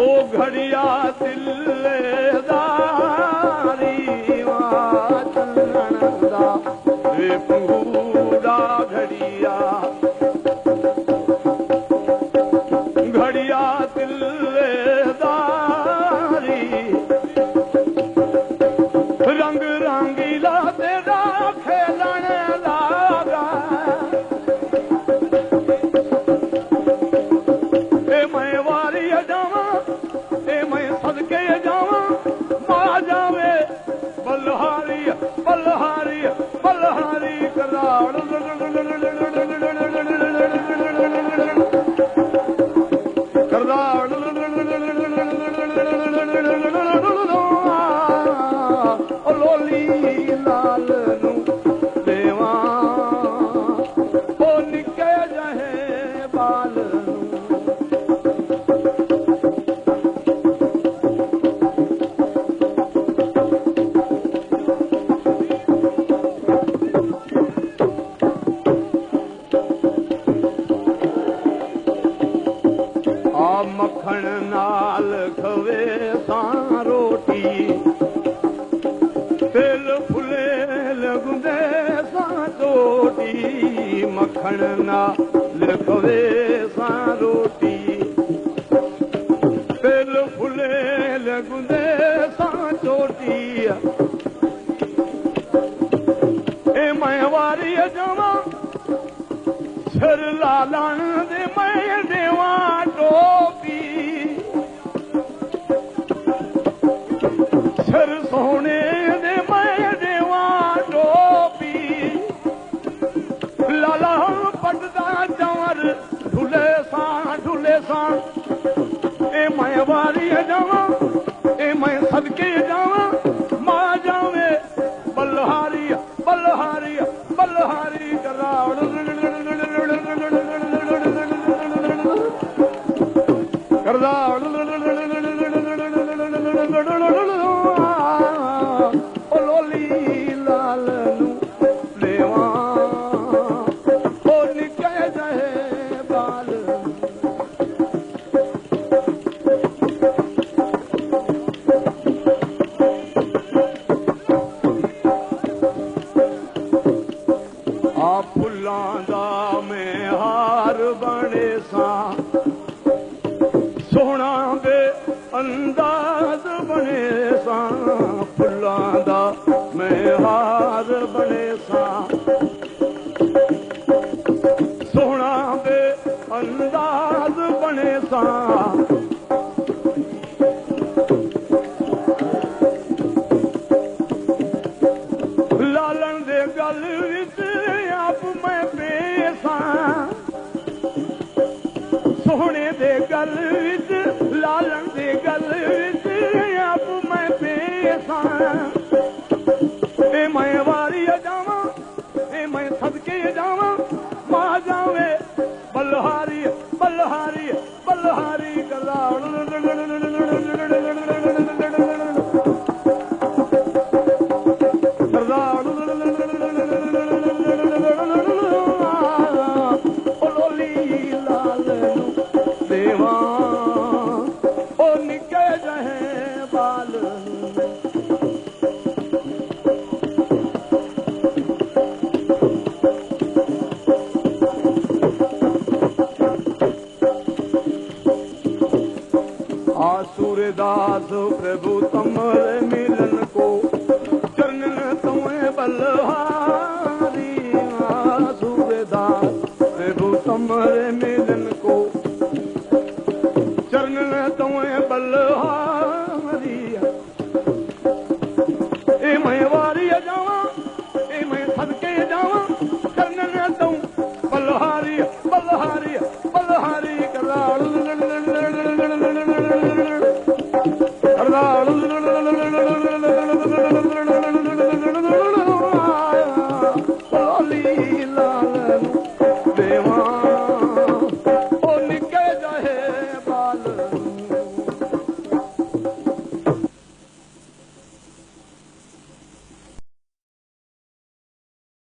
घड़िया दिलेदारी चलणदा वे पूरा घड़िया घड़िया दिलेदारी रंग रंगीला तेरा खेलन लागा ए मैं वारी जावा ए मैं सदके जावा मां जावे बलहारी बलहारी बलहारी कराड़ लोली लाल नू देवा ओ निके जहे बाल आ मखण नाल खवे सां रोटी तेल फुले लगुंदे सां चोटी मखण नाल खवे सां रोटी तेल फुले लगुंदे सां चोटी ए मैं वारी जावा सिर लालण दे मैं देवा टोपी सिर सोने दे मैं देवा टोपी लाला पटदा चंवर ढुले सां ए मैं वारी जावा ए मैं सदके जावा मां जावे बलहारी बलहारी बलहारी कराड़ लोली लाल नू देवा ओ निके जहे बाल आ फुल्लां दा मैं हार बने सां सोहना दे अंदाज बने सां फुल्लां दा मैं हार बने सां सोहना दे अंदाज बने सां लालन दे गल विच आप मैं पेसां सोहने दे गल विच लालन दे गल विच आप मैं पेसां ए मैं वारी जावा ए मैं सदके जावा मां जावे बलहारी बलहारी बलहारी कराड़ लोली लाल देवा ओ निके जहे बाल सूरदास प्रभु तमरे मिलन को चरणन तुम्हें बलहारी सूरदास प्रभु तमरे मिलन को चरणन तुम्हें बलहारी